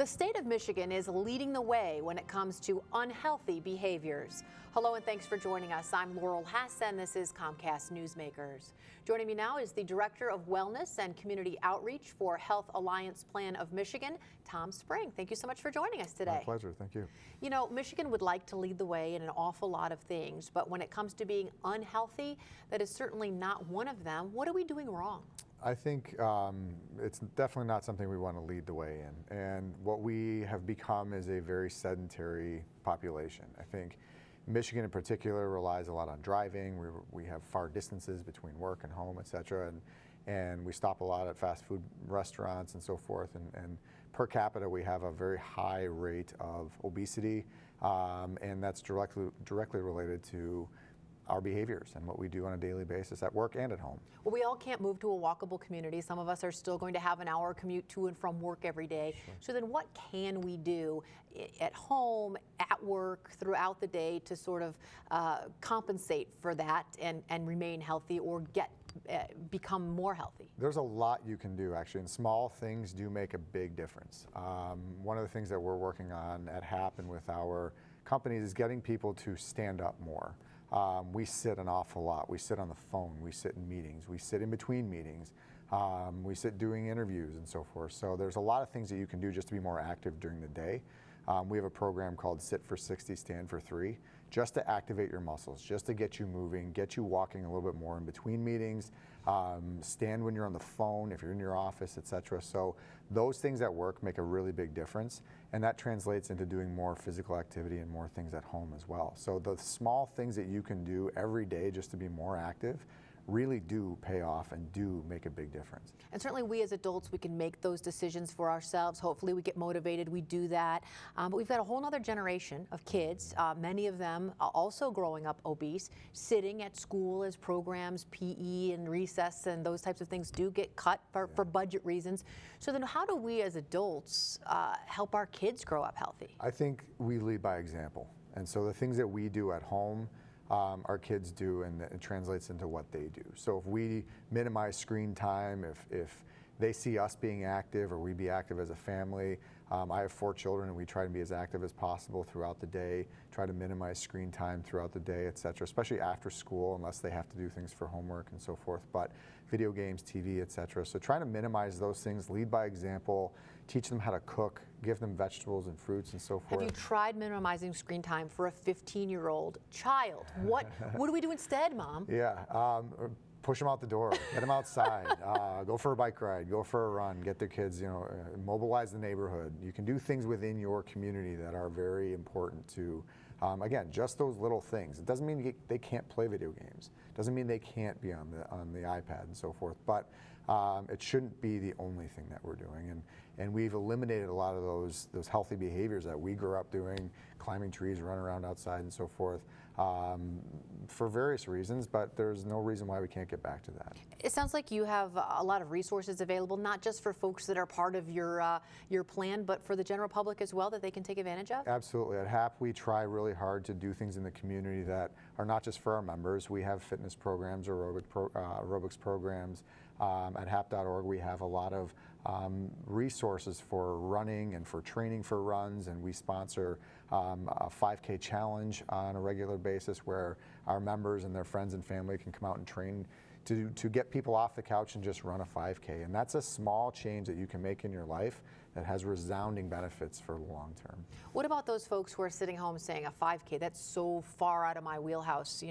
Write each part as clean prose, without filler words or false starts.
The state of Michigan is leading the way when it comes to unhealthy behaviors. Hello and thanks for joining us. I'm Laurel Hassan. This is Comcast Newsmakers. Joining me now is the Director of Wellness and Community Outreach for Health Alliance Plan of Michigan, Tom Spring. Thank you so much for joining us today. My pleasure. Thank you. You know, Michigan would like to lead the way in an awful lot of things, but when it comes to being unhealthy, that is certainly not one of them. What are we doing wrong? I think it's definitely not something we want to lead the way in. And what we have become is a very sedentary population. I think Michigan in particular relies a lot on driving. We have far distances between work and home, et cetera. And we stop a lot at fast food restaurants and so forth. And per capita, we have a very high rate of obesity. And that's directly related to our behaviors and what we do on a daily basis at work and at home. Well, we all can't move to a walkable community. Some of us are still going to have an hour commute to and from work every day. Sure. So then what can we do at home, at work, throughout the day to sort of compensate for that and remain healthy or become more healthy? There's a lot you can do, actually, and small things do make a big difference. One of the things that we're working on at HAP and with our companies is getting people to stand up more. We sit an awful lot. We sit on the phone. We sit in meetings. We sit in between meetings. We sit doing interviews and so forth. So there's a lot of things that you can do just to be more active during the day. We have a program called Sit for 60, Stand for 3, just to activate your muscles, just to get you moving, get you walking a little bit more in between meetings, stand when you're on the phone, if you're in your office, et cetera. So those things at work make a really big difference, and that translates into doing more physical activity and more things at home as well. So the small things that you can do every day just to be more active really do pay off and do make a big difference. And certainly we as adults, we can make those decisions for ourselves. Hopefully we get motivated, we do that. But we've got a whole other generation of kids, many of them also growing up obese, sitting at school as programs, PE and recess and those types of things do get cut for budget reasons. So then how do we as adults help our kids grow up healthy? I think we lead by example. And so the things that we do at home, our kids do, and it translates into what they do. So if we minimize screen time, if they see us being active or we be active as a family. I have 4 children and we try to be as active as possible throughout the day, try to minimize screen time throughout the day, et cetera, especially after school unless they have to do things for homework and so forth, but video games, TV, et cetera. So trying to minimize those things, lead by example, teach them how to cook, give them vegetables and fruits and so forth. Have you tried minimizing screen time for a 15-year-old child? What do we do instead, Mom? Yeah. Push them out the door, get them outside, go for a bike ride, go for a run, get their kids, mobilize the neighborhood. You can do things within your community that are very important to, again, just those little things. It doesn't mean they can't play video games. It doesn't mean they can't be on the iPad and so forth, but it shouldn't be the only thing that we're doing. And we've eliminated a lot of those healthy behaviors that we grew up doing, climbing trees, running around outside and so forth, for various reasons, but there's no reason why we can't get back to that. It sounds like you have a lot of resources available, not just for folks that are part of your plan, but for the general public as well that they can take advantage of? Absolutely. At HAP, we try really hard to do things in the community that are not just for our members. We have fitness programs, aerobics programs. At hap.org, we have a lot of resources for running and for training for runs, and we sponsor a 5K challenge on a regular basis where our members and their friends and family can come out and train to get people off the couch and just run a 5K. And that's a small change that you can make in your life that has resounding benefits for the long term. What about those folks who are sitting home saying a 5K, that's so far out of my wheelhouse.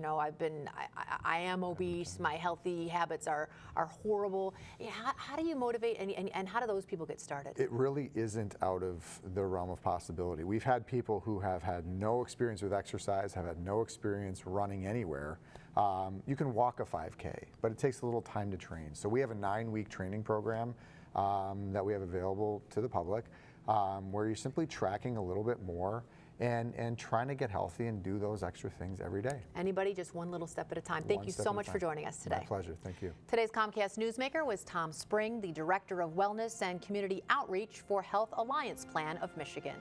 I am obese, my healthy habits are horrible. How do you motivate and how do those people get started? It really isn't out of the realm of possibility. We've had people who have had no experience with exercise, have had no experience running anywhere. You can walk a 5K, but it takes a little time to train. So we have a 9-week training program that we have available to the public, where you're simply tracking a little bit more and trying to get healthy and do those extra things every day. Anybody, just one little step at a time. Thank you so much for joining us today. My pleasure. Thank you. Today's Comcast Newsmaker was Tom Spring, the Director of Wellness and Community Outreach for Health Alliance Plan of Michigan.